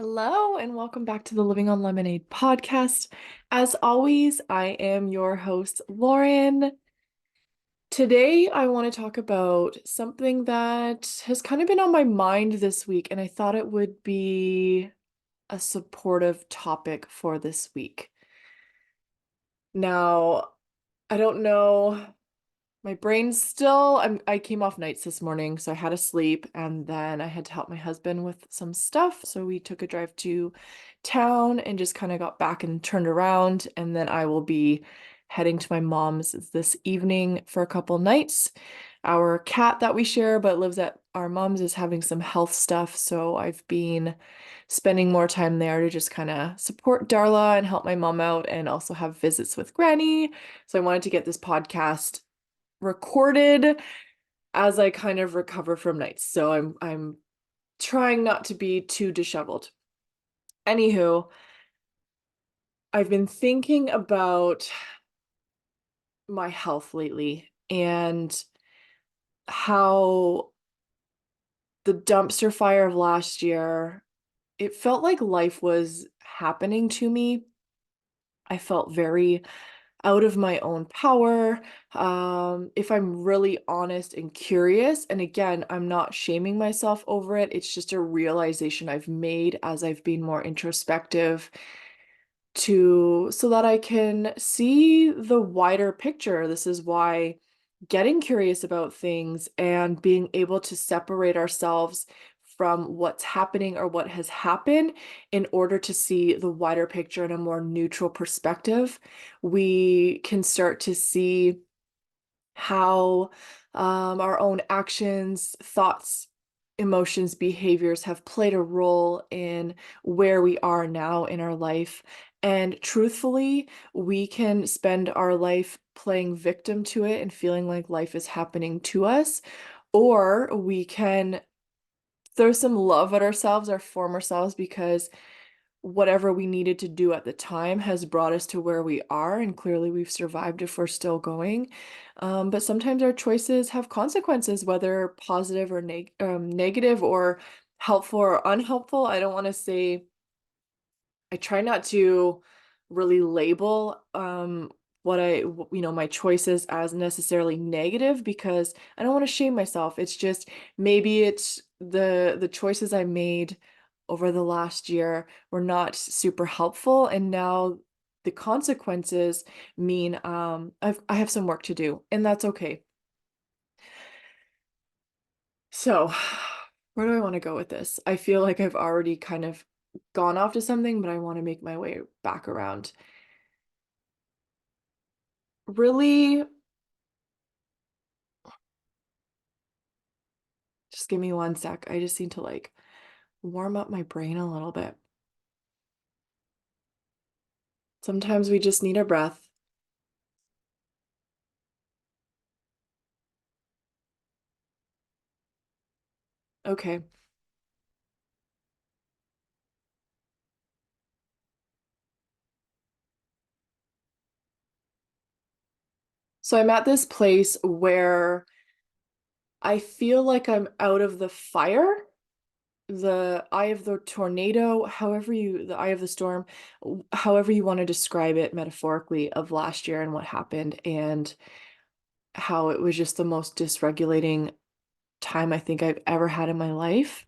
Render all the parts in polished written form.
Hello, and welcome back to the Living on Lemonade podcast. As always, I am your host, Lauren. Today, I want to talk about something that has kind of been on my mind this week, and I thought it would be a supportive topic for this week. Now, I don't know. My brain's still, I came off nights this morning, so I had to sleep and then I had to help my husband with some stuff. So we took a drive to town and just kind of got back and turned around. And then I will be heading to my mom's this evening for a couple nights. Our cat that we share but lives at our mom's is having some health stuff. So I've been spending more time there to just kind of support Darla and help my mom out and also have visits with Granny. So I wanted to get this podcast recorded as I kind of recover from nights. So I'm trying not to be too disheveled. Anywho, I've been thinking about my health lately and how the dumpster fire of last year, it felt like life was happening to me. I felt very out of my own power. If I'm really honest and curious, and again, I'm not shaming myself over it, it's just a realization I've made as I've been more introspective to so that I can see the wider picture. This is why getting curious about things and being able to separate ourselves from what's happening or what has happened in order to see the wider picture in a more neutral perspective, we can start to see how our own actions, thoughts, emotions, behaviors have played a role in where we are now in our life. And truthfully, we can spend our life playing victim to it and feeling like life is happening to us, or we can throw some love at ourselves, our former selves, because whatever we needed to do at the time has brought us to where we are, and clearly we've survived if we're still going. But sometimes our choices have consequences, whether positive or negative or helpful or unhelpful. I don't want to say, I try not to really label what my choices as necessarily negative because I don't want to shame myself. It's just maybe it's the choices I made over the last year were not super helpful, and now the consequences mean I have some work to do, and that's okay. So, where do I want to go with this? I feel like I've already kind of gone off to something, but I want to make my way back around. Really, just give me one sec. I just need to like warm up my brain a little bit. Sometimes we just need a breath. Okay. So I'm at this place where I feel like I'm out of the fire, the eye of the tornado, the eye of the storm, however you want to describe it metaphorically, of last year and what happened, and how it was just the most dysregulating time I think I've ever had in my life.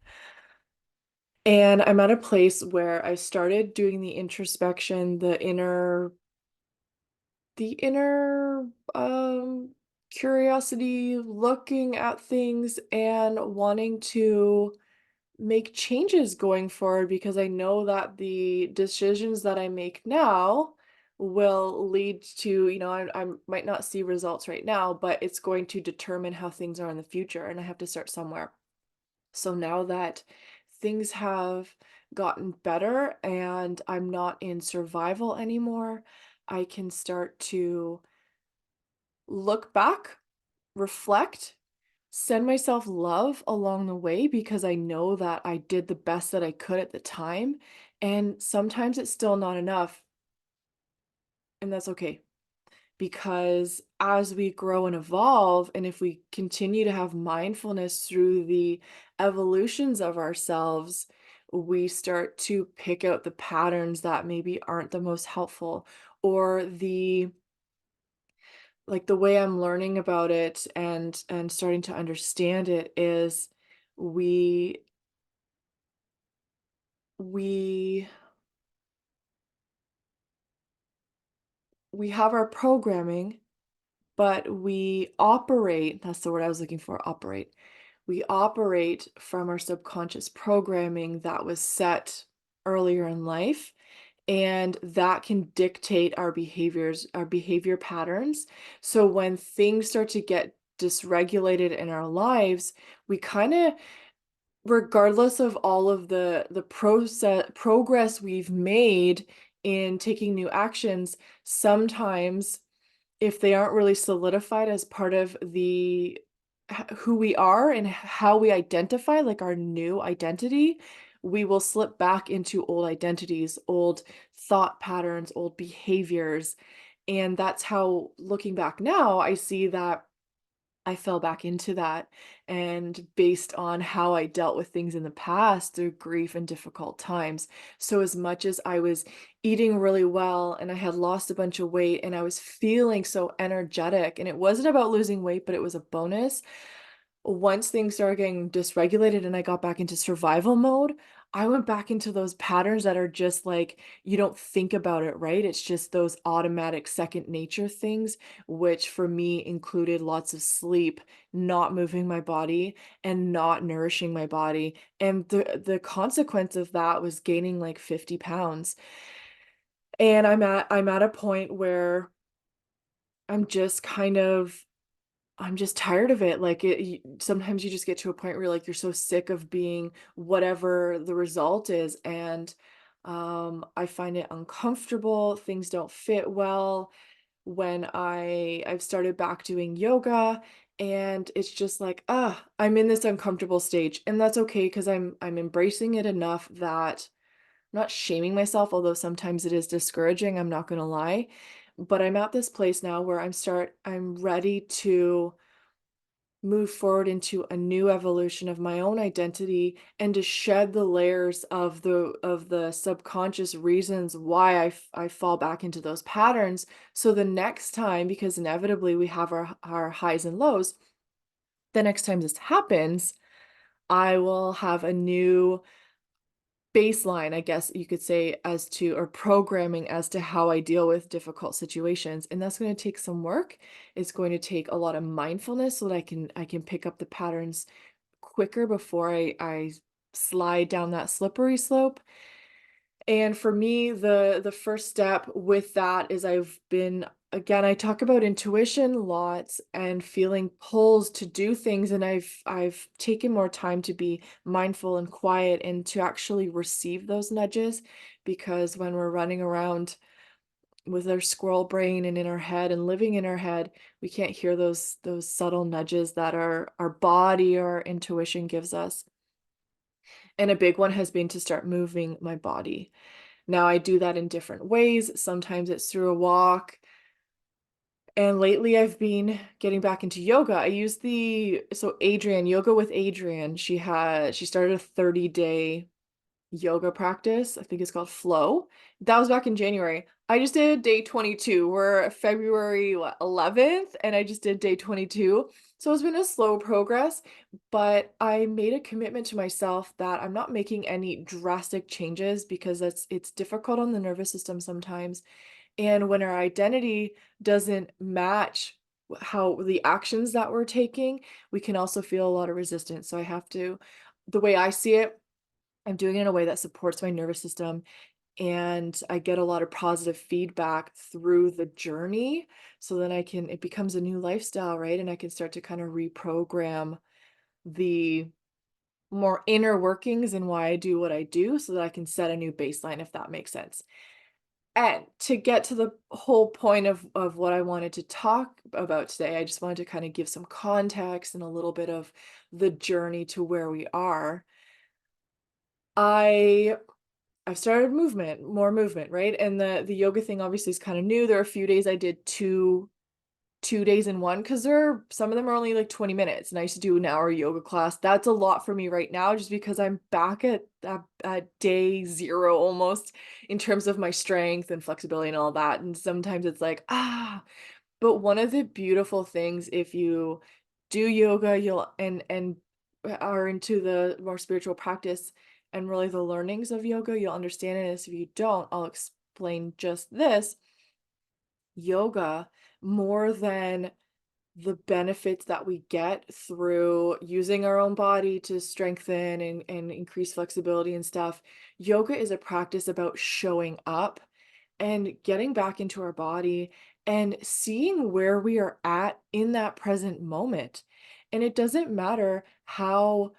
And I'm at a place where I started doing the introspection, the inner curiosity, looking at things and wanting to make changes going forward because I know that the decisions that I make now will lead to, I might not see results right now, but it's going to determine how things are in the future, and I have to start somewhere. So now that things have gotten better and I'm not in survival anymore, I can start to look back, reflect, send myself love along the way because I know that I did the best that I could at the time. And sometimes it's still not enough, and that's okay. Because as we grow and evolve, and if we continue to have mindfulness through the evolutions of ourselves, we start to pick out the patterns that maybe aren't the most helpful, or the way I'm learning about it and starting to understand it is we we we have our programming, but we operate, that's the word I was looking for, operate. We operate from our subconscious programming that was set earlier in life, and that can dictate our behaviors, our behavior patterns. So when things start to get dysregulated in our lives, we kind of, regardless of all of the process progress we've made in taking new actions, sometimes if they aren't really solidified as part of who we are and how we identify, like our new identity, we will slip back into old identities, old thought patterns, old behaviors. And that's how, looking back now, I see that I fell back into that. And based on how I dealt with things in the past through grief and difficult times. So, as much as I was eating really well and I had lost a bunch of weight and I was feeling so energetic, and it wasn't about losing weight, but it was a bonus, once things started getting dysregulated and I got back into survival mode, I went back into those patterns that are just like, you don't think about it, right? It's just those automatic second nature things, which for me included lots of sleep, not moving my body, and not nourishing my body. And the consequence of that was gaining like 50 pounds. And I'm at a point where I'm just kind of I'm just tired of it. Like sometimes you just get to a point where like you're so sick of being whatever the result is, and I find it uncomfortable. Things don't fit well. When I've started back doing yoga, and it's just like, I'm in this uncomfortable stage, and that's okay because I'm embracing it enough that I'm not shaming myself, although sometimes it is discouraging, I'm not gonna lie. But I'm at this place now where I'm ready to move forward into a new evolution of my own identity and to shed the layers of the subconscious reasons why I fall back into those patterns. So the next time, because inevitably we have our highs and lows, the next time this happens, I will have a new baseline, I guess you could say, as to, or programming as to how I deal with difficult situations. And that's going to take some work. It's going to take a lot of mindfulness so that I can pick up the patterns quicker before I slide down that slippery slope. And for me, the first step with that is I've been, again, I talk about intuition lots and feeling pulls to do things, and I've taken more time to be mindful and quiet and to actually receive those nudges, because when we're running around with our squirrel brain and in our head and living in our head, we can't hear those subtle nudges that our body or our intuition gives us. And a big one has been to start moving my body. Now I do that in different ways. Sometimes it's through a walk. And lately I've been getting back into yoga. I use Adrienne, Yoga with Adrienne. She started a 30-day yoga practice. I think it's called Flow. That was back in January. I just did day 22. We're February 11th, and I just did day 22. So it's been a slow progress, but I made a commitment to myself that I'm not making any drastic changes because it's difficult on the nervous system sometimes. And when our identity doesn't match how the actions that we're taking, we can also feel a lot of resistance. So the way I see it, I'm doing it in a way that supports my nervous system, and I get a lot of positive feedback through the journey. So then it becomes a new lifestyle, right? And I can start to kind of reprogram the more inner workings and why I do what I do so that I can set a new baseline, if that makes sense. And to get to the whole point of what I wanted to talk about today, I just wanted to kind of give some context and a little bit of the journey to where we are. I I've started more movement, right? And the yoga thing obviously is kind of new. There are a few days I did two 2 days in one because some of them are only like 20 minutes. And I used to do an hour yoga class. That's a lot for me right now, just because I'm back at day zero almost in terms of my strength and flexibility and all that. And sometimes it's like, but one of the beautiful things, if you do yoga, you'll and are into the more spiritual practice and really the learnings of yoga, you'll understand it. As if you don't, I'll explain just this. Yoga, more than the benefits that we get through using our own body to strengthen and increase flexibility and stuff, yoga is a practice about showing up and getting back into our body and seeing where we are at in that present moment. And it doesn't matter how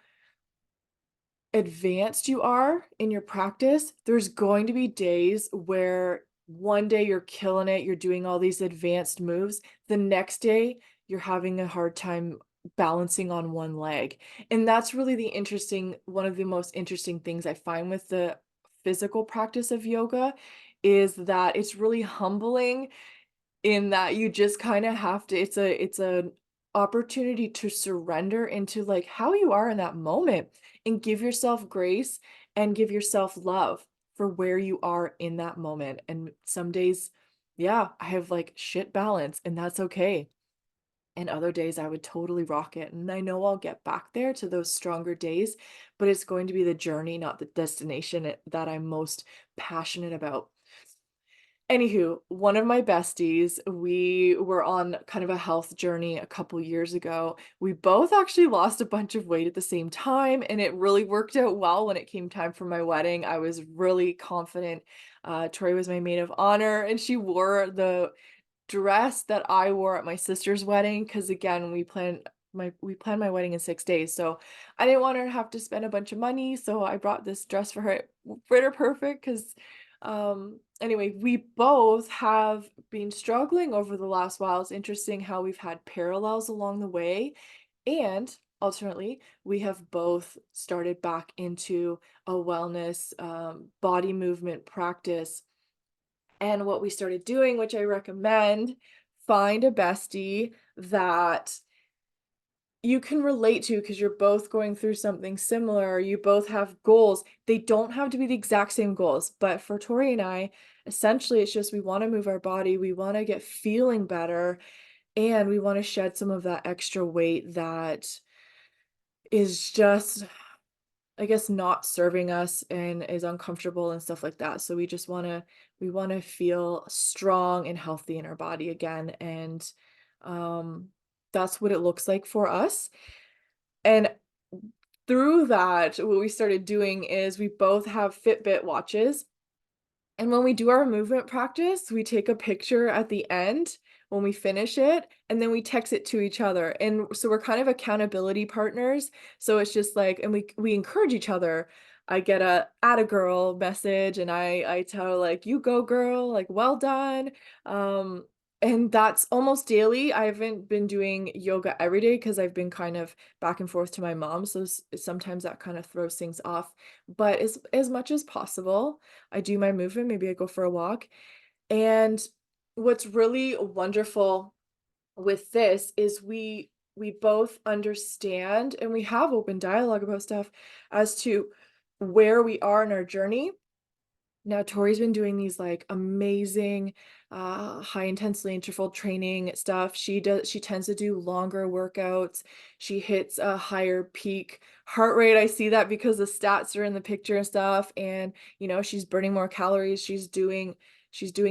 advanced you are in your practice, there's going to be days where one day you're killing it, you're doing all these advanced moves. The next day, you're having a hard time balancing on one leg. And that's really one of the most interesting things I find with the physical practice of yoga is that it's really humbling in that you just kinda have to it's an opportunity to surrender into, like, how you are in that moment and give yourself grace and give yourself love for where you are in that moment, and some days, yeah, I have, like, shit balance, and that's okay, and other days, I would totally rock it, and I know I'll get back there to those stronger days, but it's going to be the journey, not the destination, that I'm most passionate about. Anywho, one of my besties, we were on kind of a health journey a couple years ago. We both actually lost a bunch of weight at the same time, and it really worked out well when it came time for my wedding. I was really confident. Tori was my maid of honor, and she wore the dress that I wore at my sister's wedding, because again, we planned my wedding in 6 days, so I didn't want her to have to spend a bunch of money, so I brought this dress for her. It fit her perfect. Because anyway, we both have been struggling over the last while. It's interesting how we've had parallels along the way, and alternately, we have both started back into a wellness, body movement practice. And what we started doing, which I recommend, find a bestie that you can relate to because you're both going through something similar. You both have goals. They don't have to be the exact same goals, but for Tori and I, essentially, it's just we want to move our body, we want to get feeling better, and we want to shed some of that extra weight that is just, I guess, not serving us and is uncomfortable and stuff like that. So we want to feel strong and healthy in our body again, and um that's what it looks like for us. And through that, what we started doing is we both have Fitbit watches, and when we do our movement practice, we take a picture at the end when we finish it, and then we text it to each other. And so we're kind of accountability partners. So it's just like, and we encourage each other. I get a girl message, and I tell her, like, you go girl, like, well done. Um and that's almost daily. I haven't been doing yoga every day because I've been kind of back and forth to my mom. So sometimes that kind of throws things off. But as much as possible, I do my movement, maybe I go for a walk. And what's really wonderful with this is we both understand and we have open dialogue about stuff as to where we are in our journey. Now Tori's been doing these, like, amazing, high intensity interval training stuff. She tends to do longer workouts. She hits a higher peak heart rate. I see that because the stats are in the picture and stuff, and, she's burning more calories. She's doing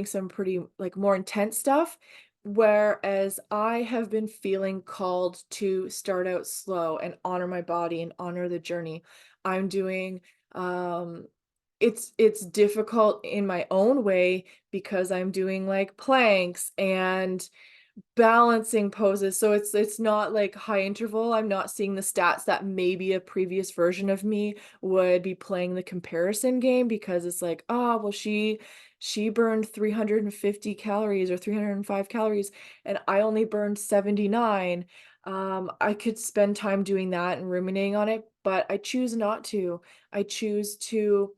some pretty, like, more intense stuff, whereas I have been feeling called to start out slow and honor my body and honor the journey. I'm doing, um it's difficult in my own way because I'm doing, like, planks and balancing poses, so it's not, like, high interval. I'm not seeing the stats that maybe a previous version of me would be playing the comparison game, because it's like, "Oh, well, she burned 350 calories or 305 calories, and I only burned 79." I could spend time doing that and ruminating on it, but I choose not to. I choose to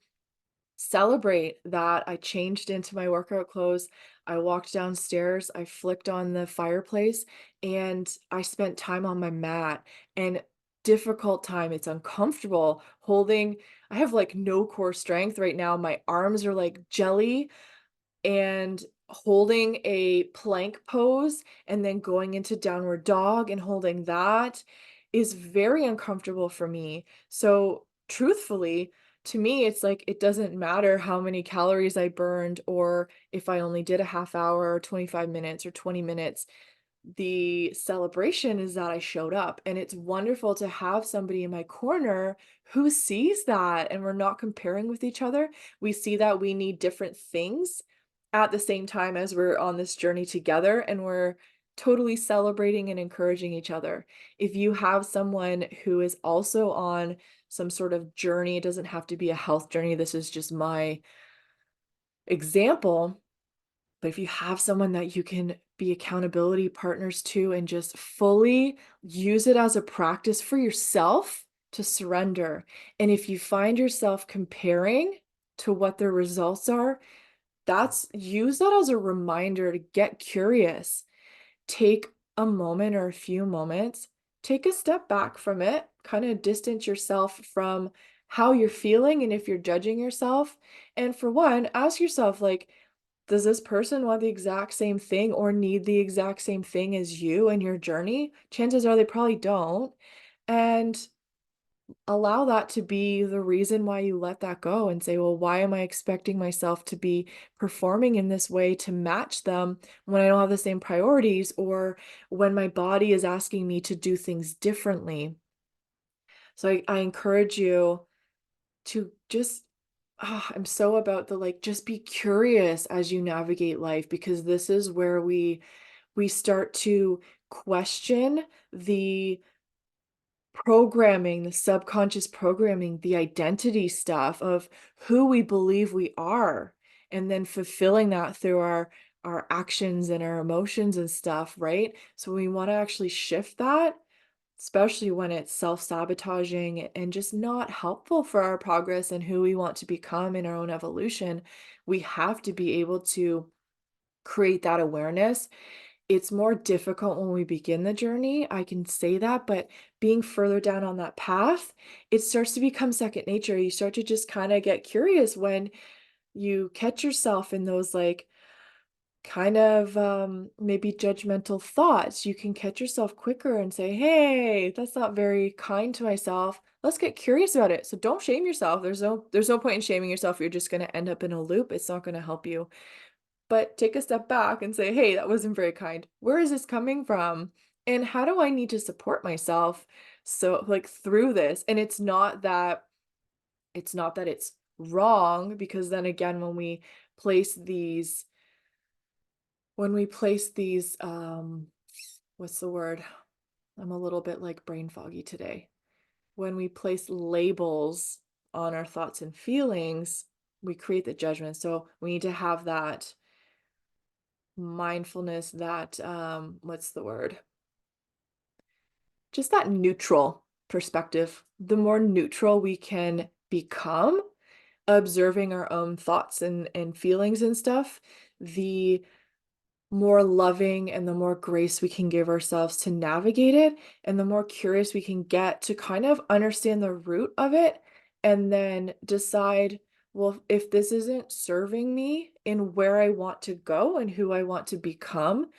celebrate that I changed into my workout clothes. I walked downstairs, I flicked on the fireplace, and I spent time on my mat. And difficult time, it's uncomfortable holding. I have like no core strength right now. My arms are like jelly, and holding a plank pose and then going into downward dog and holding that is very uncomfortable for me. So, truthfully, to me, it's like it doesn't matter how many calories I burned or if I only did a half hour or 25 minutes or 20 minutes. The celebration is that I showed up, and it's wonderful to have somebody in my corner who sees that, and we're not comparing with each other. We see that we need different things at the same time as we're on this journey together, and we're totally celebrating and encouraging each other. If you have someone who is also on some sort of journey, it doesn't have to be a health journey. This is just my example, but if you have someone that you can be accountability partners to and just fully use it as a practice for yourself to surrender. And if you find yourself comparing to what their results are, that's use that as a reminder to get curious. Take a moment or a few moments, take a step back from it, kind of distance yourself from how you're feeling and if you're judging yourself. And for one, ask yourself, like, does this person want the exact same thing or need the exact same thing as you in your journey? Chances are they probably don't. And allow that to be the reason why you let that go and say, well, why am I expecting myself to be performing in this way to match them when I don't have the same priorities or when my body is asking me to do things differently? So I encourage you to just I'm so about the like just be curious as you navigate life, because this is where we start to question the programming, the subconscious programming, the identity stuff of who we believe we are, and then fulfilling that through our actions and our emotions and stuff, right? So we want to actually shift that, especially when it's self-sabotaging and just not helpful for our progress and who we want to become in our own evolution. We have to be able to create that awareness. It's more difficult when we begin the journey, I can say that, but being further down on that path, it starts to become second nature. You start to just kind of get curious when you catch yourself in those like kind of maybe judgmental thoughts. You can catch yourself quicker and say, hey, that's not very kind to myself. Let's get curious about it. So don't shame yourself. There's no point in shaming yourself. You're just going to end up in a loop. It's not going to help you. But take a step back and say, hey, that wasn't very kind. Where is this coming from? And how do I need to support myself? So like through this. And it's not that it's wrong, because then again, when we place these what's the word? I'm a little bit like brain foggy today. When we place labels on our thoughts and feelings, we create the judgment. So we need to have that mindfulness, that what's the word? Just that neutral perspective. The more neutral we can become, observing our own thoughts and feelings and stuff, the more loving and the more grace we can give ourselves to navigate it, and the more curious we can get to kind of understand the root of it, and then decide, well, if this isn't serving me in where I want to go and who I want to become,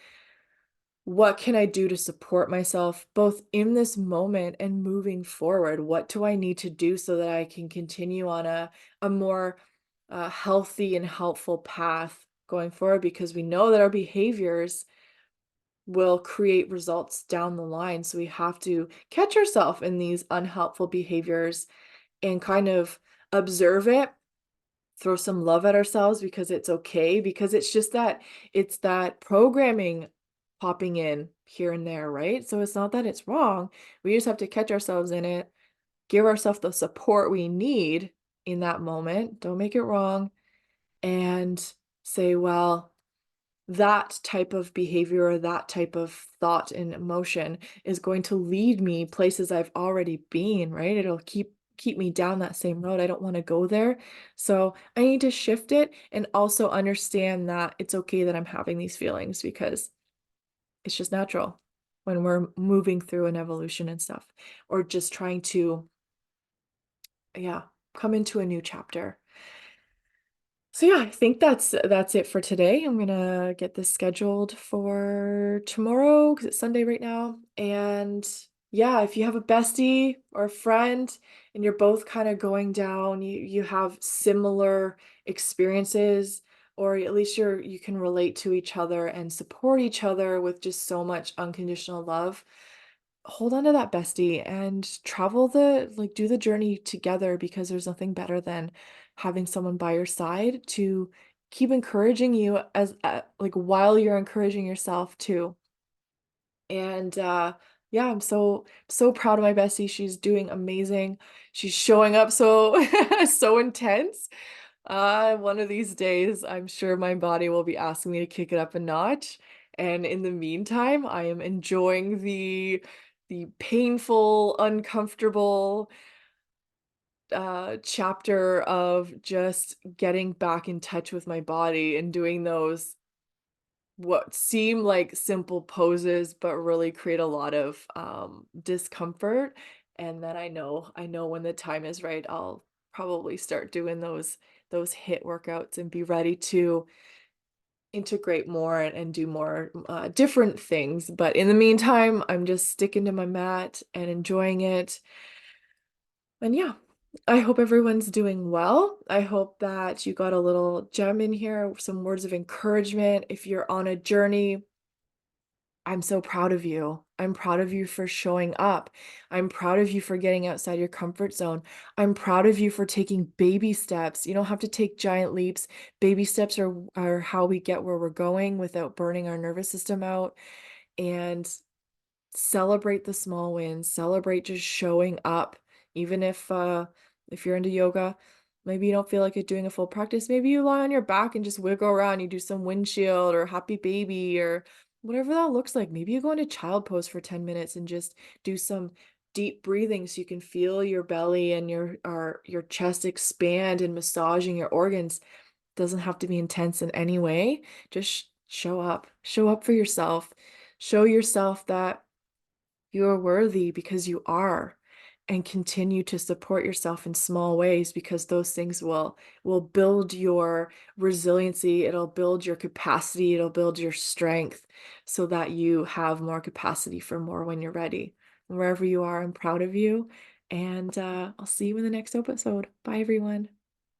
what can I do to support myself both in this moment and moving forward? What do I need to do so that I can continue on a more healthy and helpful path going forward? Because we know that our behaviors will create results down the line. So we have to catch ourselves in these unhelpful behaviors and kind of observe it, throw some love at ourselves because it's okay, because it's that programming popping in here and there, right? So it's not that it's wrong. We just have to catch ourselves in it, give ourselves the support we need in that moment. Don't make it wrong. And say, well, that type of behavior or that type of thought and emotion is going to lead me places I've already been, right? It'll keep keep me down that same road. I don't want to go there. So I need to shift it and also understand that it's okay that I'm having these feelings because it's just natural when we're moving through an evolution and stuff, or just trying to, yeah, come into a new chapter. So yeah, I think that's it for today. I'm gonna get this scheduled for tomorrow because it's Sunday right now. And yeah, if you have a bestie or a friend and you're both kind of going down, you have similar experiences, or at least you can relate to each other and support each other with just so much unconditional love. Hold on to that bestie and travel do the journey together because there's nothing better than having someone by your side to keep encouraging you as like while you're encouraging yourself too. And yeah, I'm so proud of my bestie. She's doing amazing. She's showing up so so intense. One of these days, I'm sure my body will be asking me to kick it up a notch. And in the meantime, I am enjoying the painful, uncomfortable chapter of just getting back in touch with my body and doing those what seem like simple poses, but really create a lot of discomfort. And then I know when the time is right, I'll probably start doing those hit workouts and be ready to integrate more and do more different things. But in the meantime, I'm just sticking to my mat and enjoying it. And yeah, I hope everyone's doing well. I hope that you got a little gem in here, some words of encouragement. If you're on a journey, I'm so proud of you. I'm proud of you for showing up. I'm proud of you for getting outside your comfort zone. I'm proud of you for taking baby steps. You don't have to take giant leaps. Baby steps are how we get where we're going without burning our nervous system out. And celebrate the small wins, celebrate just showing up. Even if you're into yoga, maybe you don't feel like you're doing a full practice, maybe you lie on your back and just wiggle around, you do some windshield or happy baby or whatever that looks like. Maybe you go into child pose for 10 minutes and just do some deep breathing so you can feel your belly and your chest expand and massaging your organs. Doesn't have to be intense in any way. Just show up. Show up for yourself. Show yourself that you are worthy because you are, and continue to support yourself in small ways because those things will build your resiliency, it'll build your capacity, it'll build your strength so that you have more capacity for more when you're ready. Wherever you are, I'm proud of you, and I'll see you in the next episode. Bye, everyone.